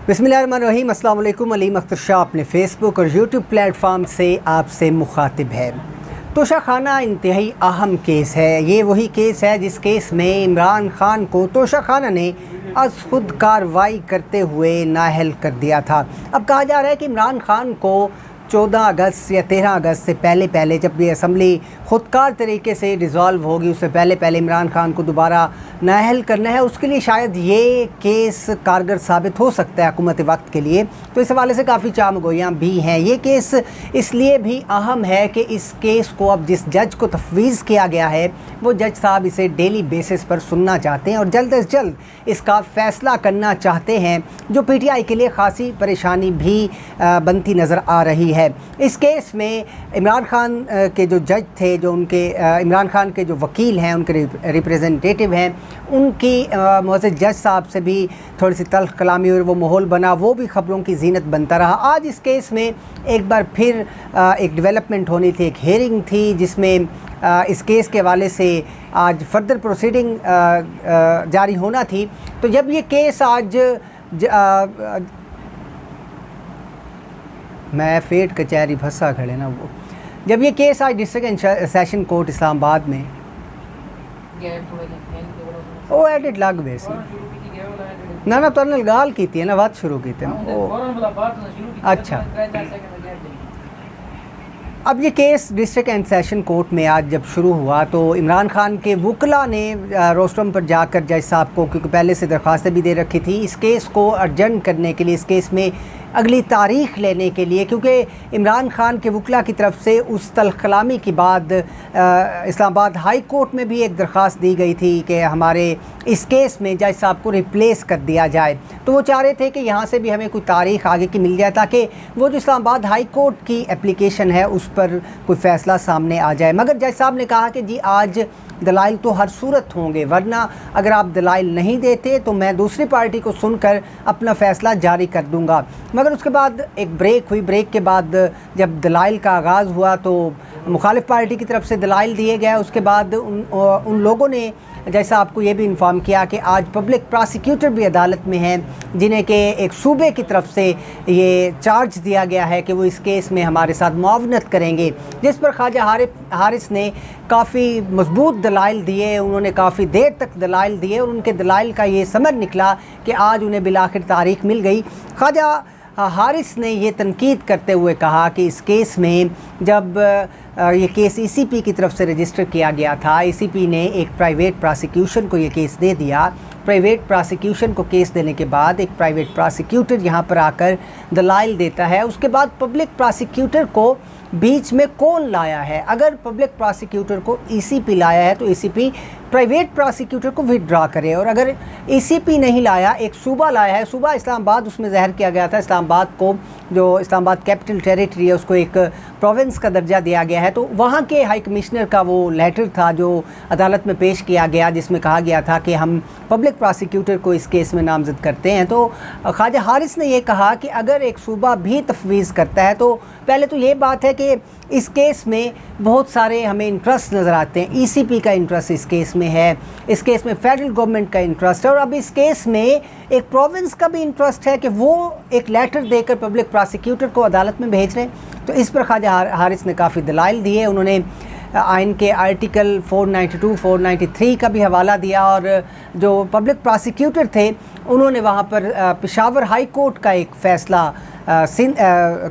बिस्मिल्लाहिर्रहमानिर्रहीम। अस्सलाम वालेकुम। अलीम अख्तर शाह अपने फ़ेसबुक और यूट्यूब प्लेटफॉर्म से आपसे मुखातिब है। तोशा खाना इंतहाई अहम केस है। ये वही केस है जिस केस में इमरान खान को तोशा खाना ने अज़ खुद कार्रवाई करते हुए नाअहल कर दिया था। अब कहा जा रहा है कि इमरान खान को 14 अगस्त या 13 अगस्त से पहले जब ये असम्बली ख़ुदकार तरीके से डिज़ोल्व होगी उससे पहले इमरान खान को दोबारा नाअहल करना है। उसके लिए शायद ये केस कारगर साबित हो सकता है हुकूमत वक्त के लिए। तो इस हवाले से काफ़ी चामगोयाँ भी हैं। ये केस इसलिए भी अहम है कि इस केस को अब जिस जज को तफवीज़ किया गया है वो जज साहब इसे डेली बेसिस पर सुनना चाहते हैं और जल्द अज जल्द इसका फ़ैसला करना चाहते हैं, जो PTI के लिए ख़ासी परेशानी भी बनती नज़र आ रही है। इस केस में इमरान खान के जो जज थे, जो उनके इमरान खान के जो वकील हैं, उनके रिप्रेजेंटेटिव हैं, उनकी मोअज़्ज़ज़ जज साहब से भी थोड़ी सी तल्ख़ कलामी और वो माहौल बना, वो भी ख़बरों की ज़ीनत बनता रहा। आज इस केस में एक बार फिर एक डेवलपमेंट होनी थी, एक हेयरिंग थी जिसमें इस केस के हवाले से आज फर्दर प्रोसीडिंग जारी होना थी। तो जब ये केस आज मैं फेट कचहरी फंसा खड़े ना, वो जब ये केस आज डिस्ट्रिक्ट सेशन कोर्ट इस्लामाबाद में वो एडिट लग वैसी ना तुरनल गाल की थी ना, बात शुरू की थी ना। अच्छा, अब ये case district and session court में आज जब शुरू हुआ तो इमरान खान के वकला ने रोस्टम पर जाकर जज साहब को, क्योंकि पहले से दरख्वास्तें भी दे रखी थी, इस केस को अर्जेंट करने के लिए, इस केस में अगली तारीख़ लेने के लिए, क्योंकि इमरान खान के वकला की तरफ से उस तल्ख़ कलामी के बाद इस्लामाबाद हाई कोर्ट में भी एक दरख्वास्त दी गई थी कि हमारे इस केस में जज साहब को रिप्लेस कर दिया जाए। तो वो चाह रहे थे कि यहाँ से भी हमें कोई तारीख़ आगे की मिल जाए ताकि वो जो इस्लामाबाद हाई कोर्ट की एप्लीकेशन है उस पर कोई फ़ैसला सामने आ जाए। मगर जज साहब ने कहा कि जी आज दलाइल तो हर सूरत होंगे, वरना अगर आप दलाइल नहीं देते तो मैं दूसरी पार्टी को सुनकर अपना फ़ैसला जारी कर दूंगा। मगर उसके बाद एक ब्रेक हुई। ब्रेक के बाद जब दलाइल का आगाज़ हुआ तो मुखालिफ पार्टी की तरफ से दलाइल दिए गए। उसके बाद उन लोगों ने जैसा आपको ये भी इन्फॉर्म किया कि आज पब्लिक प्रोसिक्यूटर भी अदालत में हैं, जिन्हें के एक सूबे की तरफ से ये चार्ज दिया गया है कि वो इस केस में हमारे साथ मुआवनत करेंगे, जिस पर ख्वाजा हारिस ने काफ़ी मजबूत दलाइल दिए। उन्होंने काफ़ी देर तक दलाइल दिए और उनके दलाइल का ये समझ निकला कि आज उन्हें बिलाखिर तारीख मिल गई। ख्वाजा हारिस ने ये तनकीद करते हुए कहा कि इस केस में जब ये केस ECP की तरफ से रजिस्टर किया गया था, ECP ने एक प्राइवेट प्रोसिक्यूशन को ये केस दे दिया। प्राइवेट प्रोसिक्यूशन को केस देने के बाद एक प्राइवेट प्रोसिक्यूटर यहाँ पर आकर दलाइल देता है। उसके बाद पब्लिक प्रोसिक्यूटर को बीच में कौन लाया है? अगर पब्लिक प्रोसिक्यूटर को ECP लाया है तो ECP प्राइवेट प्रोसिक्यूटर को विड्रॉ करे, और अगर ECP नहीं लाया, एक सूबा लाया है, सूबा इस्लामाबाद, उसमें ज़हर किया गया था इस्लामाबाद को, जो इस्लामाबाद कैपिटल टेरिटरी है उसको एक प्रोविंस का दर्जा दिया गया है। तो वहाँ के हाई कमिश्नर का वो लेटर था जो अदालत में पेश किया गया, जिसमें कहा गया था कि हम पब्लिक प्रोसिक्यूटर को इस केस में नामज़द करते हैं। तो ख्वाजा हारिस ने यह कहा कि अगर एक सूबा भी तफवीज़ करता है तो पहले तो ये बात है कि इस केस में बहुत सारे हमें इंटरेस्ट नज़र आते हैं। ECP का इंटरेस्ट इस केस में है, इस केस में फेडरल गवर्नमेंट का इंटरेस्ट है, और अब इस केस में एक प्रोविंस का भी इंटरेस्ट है कि वो एक लेटर देकर पब्लिक प्रोसिक्यूटर को अदालत में भेज रहे हैं। तो इस पर ख्वाजा हारिस ने काफ़ी दलाइल दिए। उन्होंने आइन के आर्टिकल 492, 493 का भी हवाला दिया, और जो पब्लिक प्रोसिक्यूटर थे उन्होंने वहाँ पर पेशावर हाई कोर्ट का एक फ़ैसला,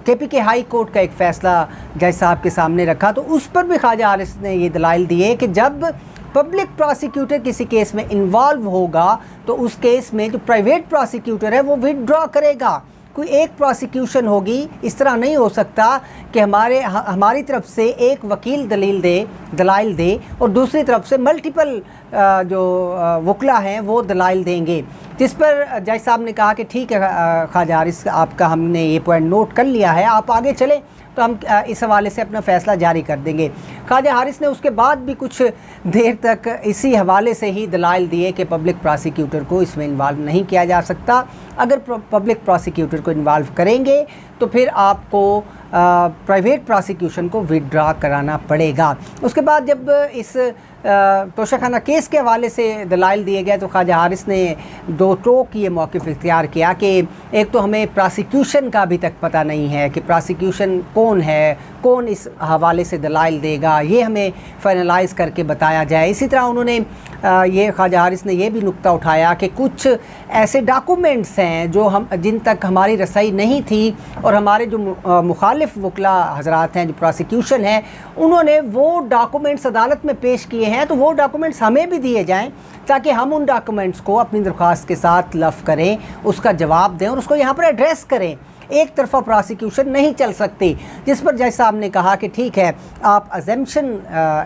KPK हाई कोर्ट का एक फ़ैसला जज साहब के सामने रखा। तो उस पर भी ख्वाजा हारिस ने ये दलाइल दिए कि जब पब्लिक प्रोसिक्यूटर किसी केस में इन्वॉल्व होगा तो उस केस में जो प्राइवेट प्रोसिक्यूटर है वो विड्रॉ करेगा। कोई एक प्रोसिक्यूशन होगी, इस तरह नहीं हो सकता कि हमारी तरफ से एक वकील दलाइल दे और दूसरी तरफ से मल्टीपल जो वकला हैं वो दलाइल देंगे। जिस पर जज साहब ने कहा कि ठीक है ख्वाजा हारिस, आपका हमने ये पॉइंट नोट कर लिया है, आप आगे चलें तो हम इस हवाले से अपना फ़ैसला जारी कर देंगे। ख्वाजा हारिस ने उसके बाद भी कुछ देर तक इसी हवाले से ही दलाइल दिए कि पब्लिक प्रोसिक्यूटर को इसमें इन्वॉल्व नहीं किया जा सकता। अगर पब्लिक प्रोसिक्यूटर को इन्वॉल्व करेंगे तो फिर आपको प्राइवेट प्रोसिक्यूशन को विड्रॉ कराना पड़ेगा। उसके बाद जब इस तोशाखाना केस के हवाले से दलाइल दिए गए तो ख्वाजा हारिस ने दो टोक ये मौक़िफ़ इख्तियार किया कि एक तो हमें प्रोसिक्यूशन का अभी तक पता नहीं है कि प्रोसिक्यूशन कौन है, कौन इस हवाले से दलाइल देगा, ये हमें फाइनलाइज़ करके बताया जाए। इसी तरह उन्होंने ये ख्वाजा हारिस ने यह भी नुक्ता उठाया कि कुछ ऐसे डॉक्यूमेंट्स हैं जो जिन तक हमारी रसाई नहीं थी, और हमारे जो मुखालिफ वकला हजरात हैं, जो प्रोसिक्यूशन है, उन्होंने वो डॉक्यूमेंट्स अदालत में पेश किए हैं, तो वो डॉक्यूमेंट्स हमें भी दिए जाएँ ताकि हम उन डॉक्यूमेंट्स को अपनी दरख्वास्त के साथ लफ करें, उसका जवाब दें और उसको यहाँ पर एड्रेस करें। एक तरफा प्रोसिक्यूशन नहीं चल सकती, जिस पर जज साहब ने कहा कि ठीक है, आप अजम्पशन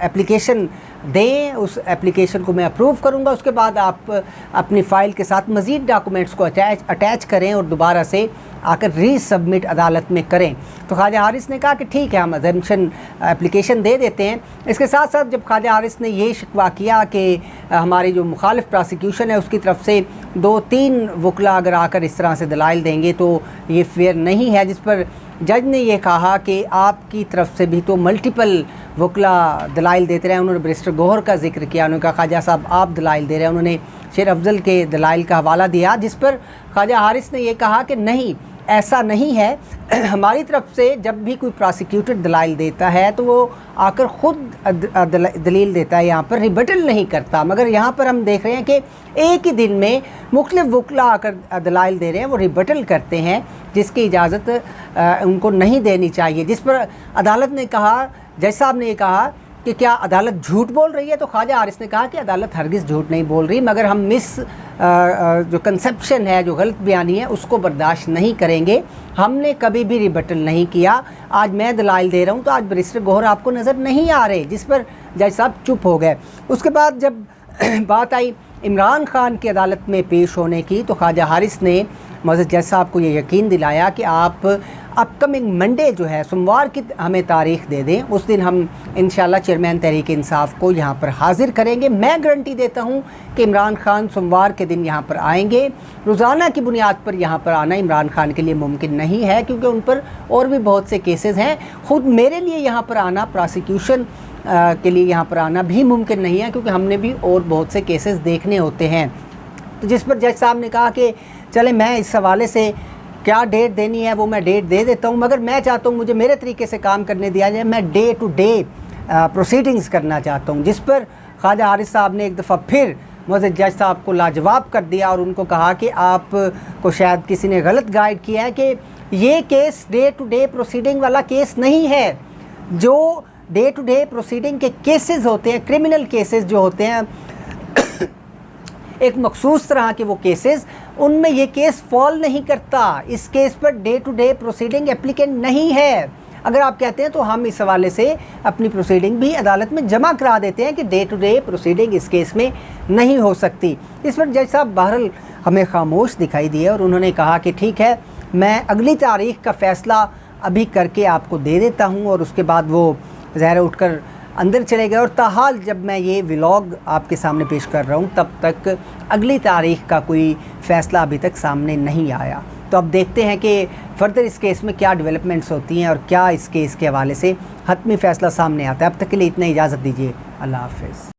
एप्लीकेशन दें, उस एप्लीकेशन को मैं अप्रूव करूंगा, उसके बाद आप अपनी फ़ाइल के साथ मज़ीद डॉक्यूमेंट्स को अटैच करें और दोबारा से आकर रीसबमिट अदालत में करें। तो ख्वाजा हारिस ने कहा कि ठीक है, हम अजम्पशन एप्लीकेशन दे देते हैं। इसके साथ साथ जब ख्वाजा हारिस ने ये शिकवा किया कि हमारी जो मुखालिफ प्रोसिक्यूशन है उसकी तरफ से 2-3 वकला अगर आकर इस तरह से दलाइल देंगे तो ये फेयर नहीं है, जिस पर जज ने यह कहा कि आपकी तरफ से भी तो मल्टीपल वकला दलाइल देते रहे। उन्होंने बैरिस्टर गौहर का जिक्र किया, उन्होंने कहा ख्वाजा साहब आप दलाइल दे रहे हैं, उन्होंने शेर अफजल के दलाइल का हवाला दिया, जिस पर ख्वाजा हारिस ने यह कहा कि नहीं, ऐसा नहीं है। हमारी तरफ से जब भी कोई प्रोसिक्यूटर दलाइल देता है तो वो आकर ख़ुद दलील देता है, यहाँ पर रिबटल नहीं करता। मगर यहाँ पर हम देख रहे हैं कि एक ही दिन में मुख्तलिफ वकला आकर दलाइल दे रहे हैं, वो रिबटल करते हैं, जिसकी इजाज़त उनको नहीं देनी चाहिए। जिस पर अदालत ने कहा, जज साहब ने ये कहा कि क्या अदालत झूठ बोल रही है? तो ख्वाजा हारिस ने कहा कि अदालत हरगिज़ झूठ नहीं बोल रही, मगर हम जो कंसेप्शन है, जो गलत बयानी है, उसको बर्दाश्त नहीं करेंगे। हमने कभी भी रिबटल नहीं किया। आज मैं दलाइल दे रहा हूँ तो आज बैरिस्टर गौहर आपको नज़र नहीं आ रहे, जिस पर जज साहब चुप हो गए। उसके बाद जब बात आई इमरान खान की अदालत में पेश होने की, तो ख्वाजा हारिस ने मौजूद जज साहब को ये यकीन दिलाया कि आप अपकमिंग मंडे जो है, सोमवार की हमें तारीख़ दे दें, उस दिन हम इंशाल्लाह चेयरमैन तहरीक इंसाफ को यहाँ पर हाज़िर करेंगे। मैं गारंटी देता हूँ कि इमरान खान सोमवार के दिन यहाँ पर आएंगे। रोज़ाना की बुनियाद पर यहाँ पर आना इमरान खान के लिए मुमकिन नहीं है, क्योंकि उन पर और भी बहुत से केसेस हैं। ख़ुद मेरे लिए यहाँ पर आना, प्रोसिक्यूशन के लिए यहाँ पर आना भी मुमकिन नहीं है, क्योंकि हमने भी और बहुत से केसेस देखने होते हैं। तो जिस पर जज साहब ने कहा कि चले, मैं इस हवाले से क्या डेट देनी है वो मैं डेट दे देता हूँ, मगर मैं चाहता हूँ मुझे मेरे तरीके से काम करने दिया जाए, मैं डे टू डे प्रोसीडिंग्स करना चाहता हूँ। जिस पर ख्वाजा हारिस साहब ने एक दफ़ा फिर मौजूद जज साहब को लाजवाब कर दिया और उनको कहा कि आपको शायद किसी ने गलत गाइड किया है कि ये case day to day proceeding वाला केस नहीं है। जो डे टू डे प्रोसीडिंग के केसेस होते हैं, क्रिमिनल केसेस जो होते हैं, एक मखसूस तरह के वो केसेस, उनमें ये केस फॉल नहीं करता। इस केस पर day to day proceeding applicant नहीं है। अगर आप कहते हैं तो हम इस हवाले से अपनी प्रोसीडिंग भी अदालत में जमा करा देते हैं कि डे टू डे प्रोसीडिंग इस केस में नहीं हो सकती। इस पर जज साहब बहरहाल हमें खामोश दिखाई दिए और उन्होंने कहा कि ठीक है, मैं अगली तारीख़ का फ़ैसला अभी करके आपको दे देता हूँ। और उसके बाद वो ज़ाहिर उठकर अंदर चले गए। और ताहाल जब मैं ये व्लॉग आपके सामने पेश कर रहा हूँ, तब तक अगली तारीख़ का कोई फ़ैसला अभी तक सामने नहीं आया। तो अब देखते हैं कि फ़र्दर इस केस में क्या डेवलपमेंट्स होती हैं और क्या इस केस के हवाले से हतमी फ़ैसला सामने आता है। अब तक के लिए इतना, इजाज़त दीजिए। अल्लाह हाफ़िज़।